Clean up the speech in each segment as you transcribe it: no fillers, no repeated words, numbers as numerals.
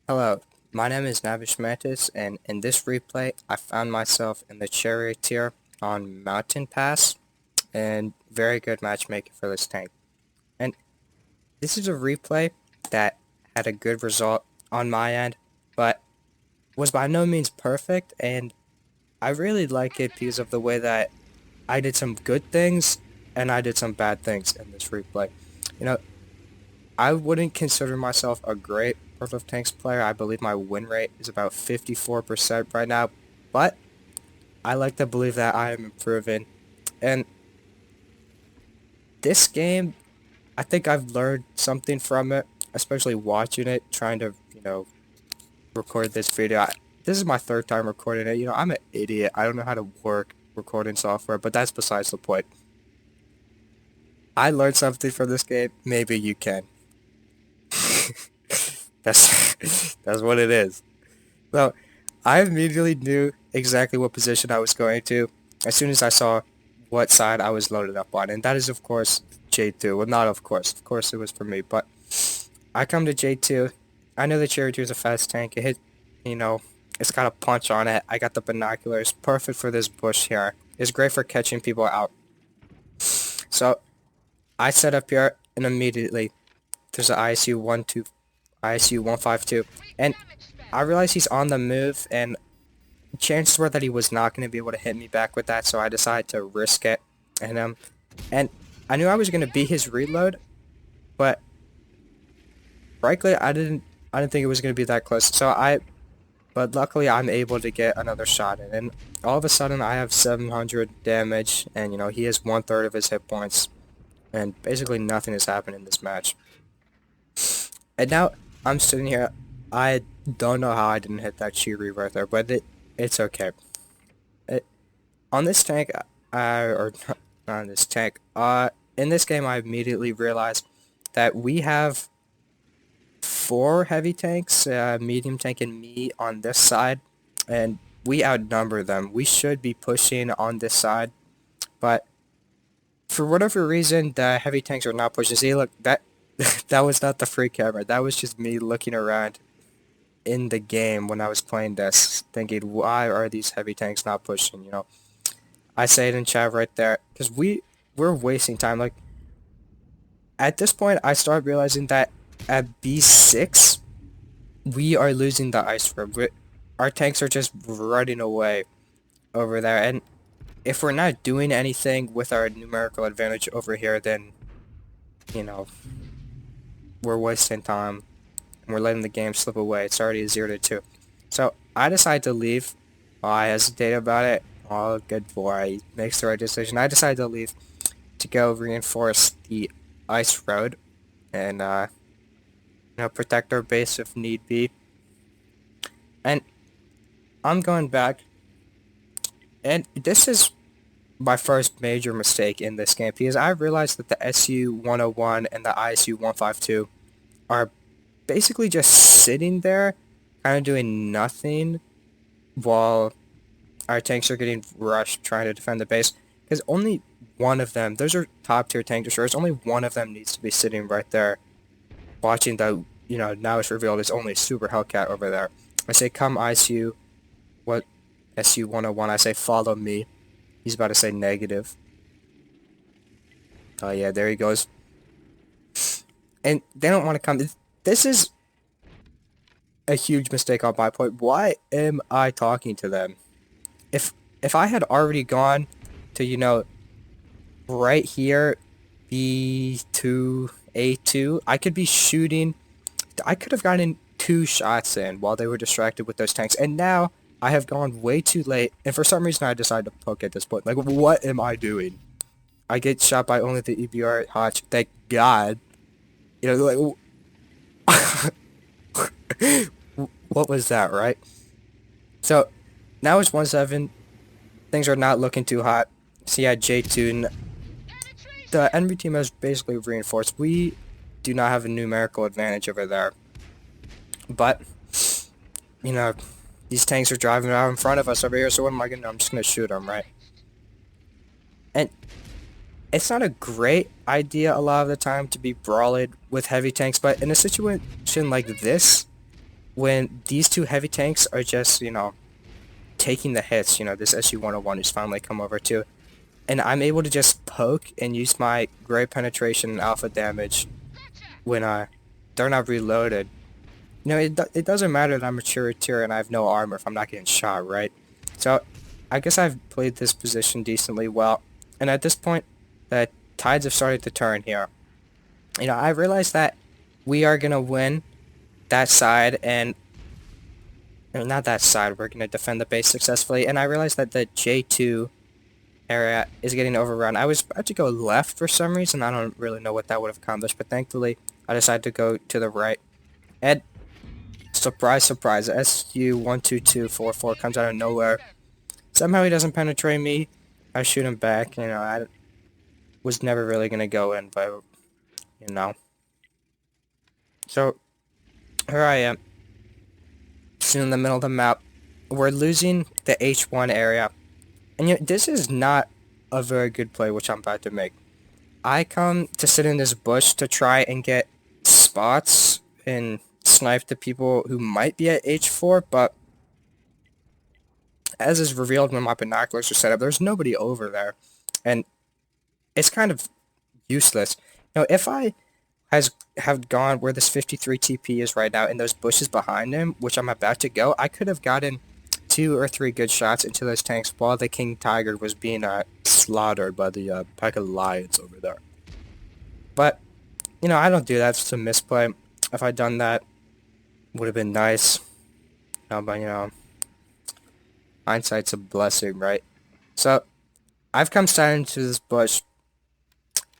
Hello, my name is Navish Mantis, and in this replay, I found myself in the Charioteer on Mountain Pass, and very good matchmaking for this tank. And this is a replay that had a good result on my end, but was by no means perfect, and I really like it because of the way that I did some good things, and I did some bad things in this replay. You know, I wouldn't consider myself a great World of Tanks player. I believe my win rate is about 54% right now, but I like to believe that I am improving. And this game, I think I've learned something from it, especially watching it, trying to, record this video. This is my third time recording it. I'm an idiot. I don't know how to work recording software, but that's besides the point. I learned something from this game. Maybe you can. That's what it is. So, I immediately knew exactly what position I was going to as soon as I saw what side I was loaded up on, and that is, of course, J2. Well, not of course. Of course it was for me, but I come to J2. I know the Charioteer is a fast tank. It hit, it's got a punch on it. I got the binoculars. Perfect for this bush here. It's great for catching people out. So, I set up here, and immediately, there's an ISU 152, and I realized he's on the move, and chances were that he was not going to be able to hit me back with that, so I decided to risk it. And I knew I was going to beat his reload, but frankly, I didn't think it was going to be that close. But luckily, I'm able to get another shot in, and all of a sudden, I have 700 damage, and he has 1/3 of his hit points, and basically nothing has happened in this match. And now I'm sitting here. I don't know how I didn't hit that Cheery right there, but it's okay. On this tank, or not on this tank, in this game I immediately realized that we have 4 heavy tanks, medium tank and me on this side, and we outnumber them. We should be pushing on this side, but for whatever reason, the heavy tanks are not pushing. See, look, that was not the free camera. That was just me looking around in the game when I was playing this, thinking, why are these heavy tanks not pushing, I say it in chat right there, because we're wasting time. Like, at this point, I start realizing that at B6, we are losing the ice room. Our tanks are just running away over there, and if we're not doing anything with our numerical advantage over here, then, we're wasting time, and we're letting the game slip away. It's already 0-2. So, I decided to leave. I hesitated about it. Oh, good boy. Makes the right decision. I decided to leave to go reinforce the ice road and, protect our base if need be. And I'm going back. And this is my first major mistake in this game because I realized that the SU-101 and the ISU-152 are basically just sitting there, kind of doing nothing while our tanks are getting rushed trying to defend the base, because only one of them, those are top tier tank destroyers, only one of them needs to be sitting right there watching the, now it's revealed it's only Super Hellcat over there. I say, come ISU, what, SU-101, I say, follow me. He's about to say negative. Oh yeah, there he goes. And they don't want to come. This is a huge mistake on my point. Why am I talking to them? If I had already gone to, right here, B2, A2, I could be shooting. I could have gotten 2 shots in while they were distracted with those tanks. And now I have gone way too late. And for some reason I decided to poke at this point. Like, what am I doing? I get shot by only the EBR Hotch. Thank God. Like, what was that, right? So, now it's 1-7. Things are not looking too hot. So yeah, J2. The enemy team has basically reinforced. We do not have a numerical advantage over there. But, these tanks are driving out in front of us over here, so what am I going to do? I'm just going to shoot them, right? And it's not a great idea a lot of the time to be brawling with heavy tanks, but in a situation like this, when these two heavy tanks are just, taking the hits, this SU-101 is finally come over too, and I'm able to just poke and use my great penetration and alpha damage when they're not reloaded. It doesn't matter that I'm a Charioteer and I have no armor if I'm not getting shot, right? So, I guess I've played this position decently well, and at this point, the tides have started to turn here. I realized that we are gonna win that side, and or not that side, we're gonna defend the base successfully, and I realized that the J2 area is getting overrun. I was about to go left for some reason, I don't really know what that would have accomplished, but thankfully, I decided to go to the right. And surprise, surprise, SU-12244 comes out of nowhere. Somehow he doesn't penetrate me. I shoot him back. I was never really going to go in, but, So, here I am. Still in the middle of the map. We're losing the H1 area. And this is not a very good play, which I'm about to make. I come to sit in this bush to try and get spots and snipe the people who might be at H4, but as is revealed when my binoculars are set up, there's nobody over there, and it's kind of useless. If I have gone where this 53 TP is right now in those bushes behind him, which I'm about to go, I could have gotten 2 or 3 good shots into those tanks while the King Tiger was being slaughtered by the pack of lions over there. But, I don't do that. It's a misplay. If I'd done that, would have been nice. But, hindsight's a blessing, right? So, I've come straight into this bush.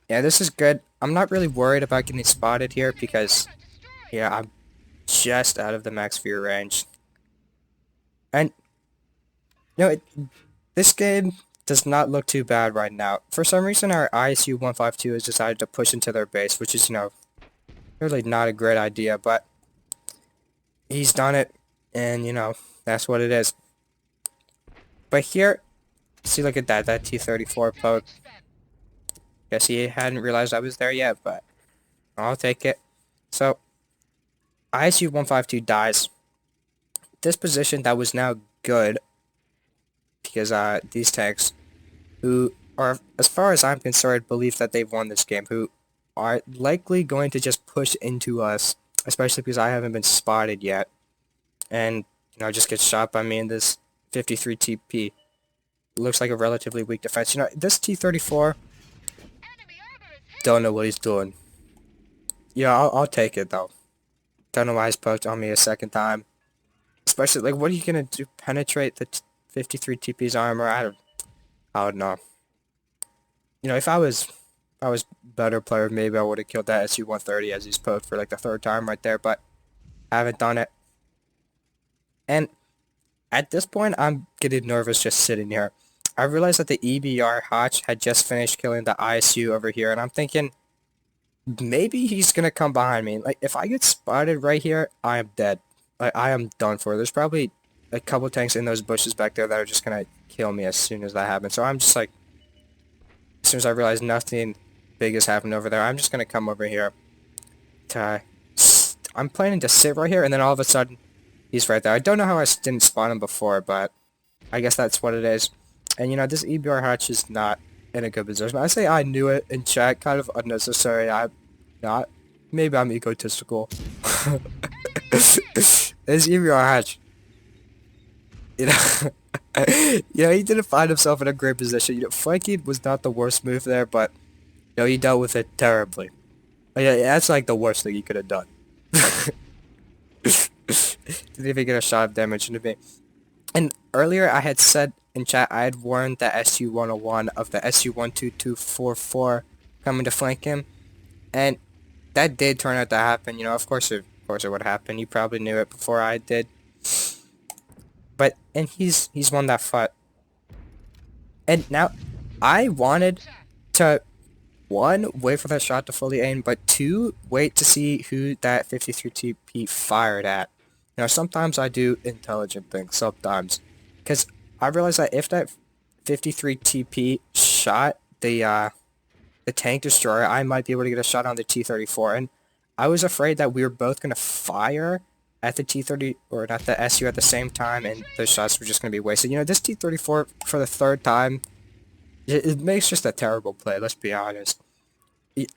Yeah, this is good. I'm not really worried about getting spotted here because, I'm just out of the max view range. And, this game does not look too bad right now. For some reason, our ISU-152 has decided to push into their base, which is, really not a great idea, but he's done it, and, that's what it is. But here, see, look at that T-34 poke. Guess he hadn't realized I was there yet, but I'll take it. So, ISU-152 dies. This position that was now good, because these tanks, who are, as far as I'm concerned, believe that they've won this game, who are likely going to just push into us, especially because I haven't been spotted yet, and, just get shot by me in this 53 TP. Looks like a relatively weak defense. This T-34, don't know what he's doing. Yeah, I'll take it, though. Don't know why he's poked on me a second time. Especially, like, what are you gonna do? Penetrate the 53 TP's armor? I don't know. If I was better player, maybe I would have killed that SU-130 as he's poked for, like, the 3rd time right there, but I haven't done it. And at this point, I'm getting nervous just sitting here. I realized that the EBR Hotch had just finished killing the ISU over here, and I'm thinking, maybe he's gonna come behind me. Like, if I get spotted right here, I am dead. Like, I am done for. There's probably a couple tanks in those bushes back there that are just gonna kill me as soon as that happens. So I'm just like, as soon as I realize nothing big has happened over there, I'm just gonna come over here I'm planning to sit right here, and then all of a sudden, he's right there. I don't know how I didn't spawn him before, but I guess that's what it is. And this EBR Hatch is not in a good position. I say I knew it in chat, kind of unnecessary. I'm not. Maybe I'm egotistical. This EBR Hatch. He didn't find himself in a great position. Flanking was not the worst move there, but he dealt with it terribly. That's like the worst thing he could have done. Didn't even get a shot of damage into me. And earlier I had said in chat I had warned the SU-101 of the SU-12244 coming to flank him, and that did turn out to happen. Of course it would happen. You probably knew it before I did. And he's won that fight. And now I wanted to 1, wait for that shot to fully aim, but 2, wait to see who that 53 TP fired at. Sometimes I do intelligent things, sometimes. Because I realized that if that 53 TP shot the tank destroyer, I might be able to get a shot on the T-34. And I was afraid that we were both going to fire at the T30 or at the SU at the same time, and those shots were just going to be wasted. You know, this T34 for the third time, it makes just a terrible play. Let's be honest.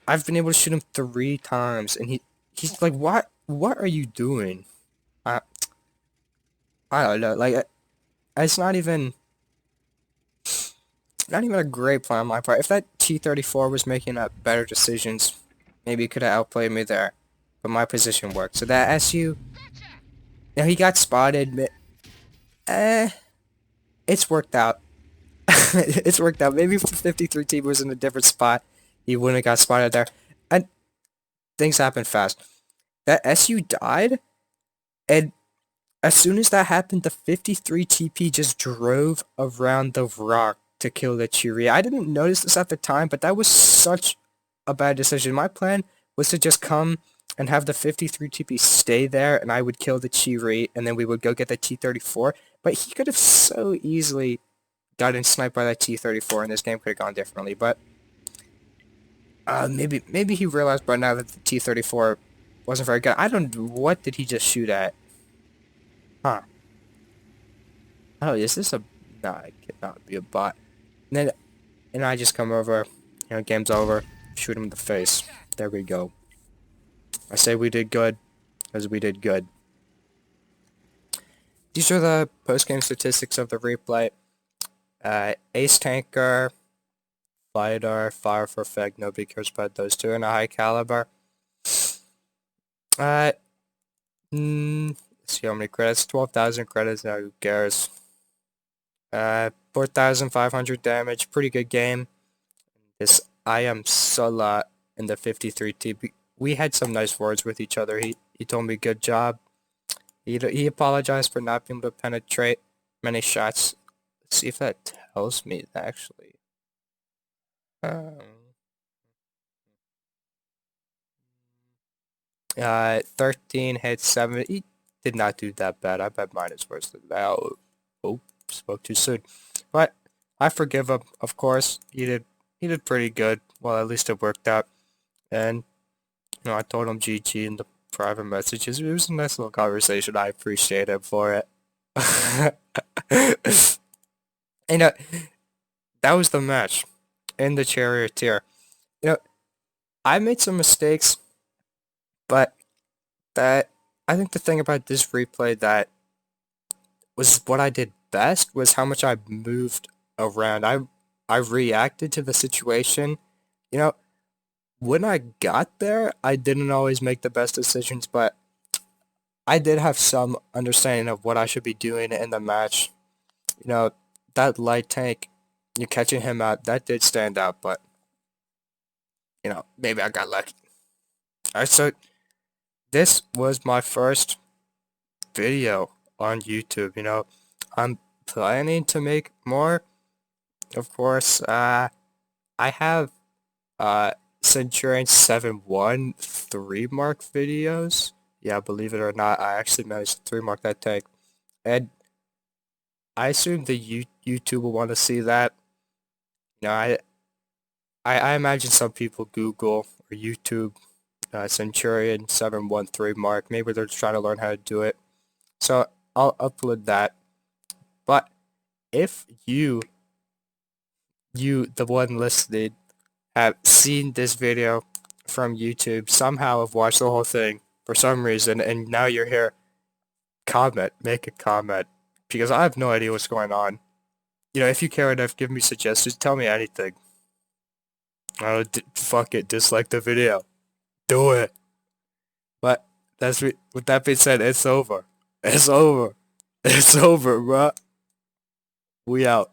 I've been able to shoot him 3 times, and he's like, what are you doing? I I don't know. Like, it's not even a great plan on my part. If that T34 was making better decisions, maybe he could have outplayed me there. But my position worked. So that SU, he got spotted. It's worked out. It's worked out. Maybe if the 53 team was in a different spot, he wouldn't have got spotted there. And things happen fast. That SU died, and as soon as that happened, the 53 TP just drove around the rock to kill the Charioteer. I didn't notice this at the time, but that was such a bad decision. My plan was to just come and have the 53 TP stay there, and I would kill the Charioteer, and then we would go get the T34. But he could have so easily gotten sniped by that T34, and this game could have gone differently. But maybe he realized by now that the T34 wasn't very good. I don't. What did he just shoot at? Huh. Oh, is this a... Nah, it cannot be a bot. And I just come over, game's over, shoot him in the face. There we go. I say we did good, because we did good. These are the post-game statistics of the replay. Ace Tanker, Fighter, Fire for Effect, nobody cares about those two, and a high caliber. Let's see how many credits. 12,000 credits, now who cares? 4,500 damage, pretty good game. This I am Salah in the 53 TP. We had some nice words with each other. He told me good job. He apologized for not being able to penetrate many shots. Let's see if that tells me actually. 13 hits, 7. He did not do that bad. I bet mine is worse than that. Oh, spoke too soon. But I forgive him, of course. He did pretty good. Well, at least it worked out. And I told him GG in the private messages. It was a nice little conversation. I appreciate him for it. And that was the match in the Charioteer. I made some mistakes, but I think the thing about this replay that was what I did best was how much I moved around. I reacted to the situation. When I got there, I didn't always make the best decisions, but I did have some understanding of what I should be doing in the match. That light tank, you're catching him out, that did stand out, but, maybe I got lucky. Alright, so this was my first video on YouTube. I'm planning to make more. Of course, I have Centurion 7-1 3-mark videos. Yeah, believe it or not, I actually managed to 3-mark that tank. And I assume the YouTube will want to see that. I imagine some people Google or YouTube Centurion 7-1 3-mark. Maybe they're trying to learn how to do it. So I'll upload that. But if you, the one listening, have seen this video from YouTube, somehow have watched the whole thing for some reason, and now you're here, make a comment, because I have no idea what's going on. If you care enough, give me suggestions, tell me anything. Fuck it, dislike the video. Do it. But with that being said, it's over. It's over. It's over, bruh. We out.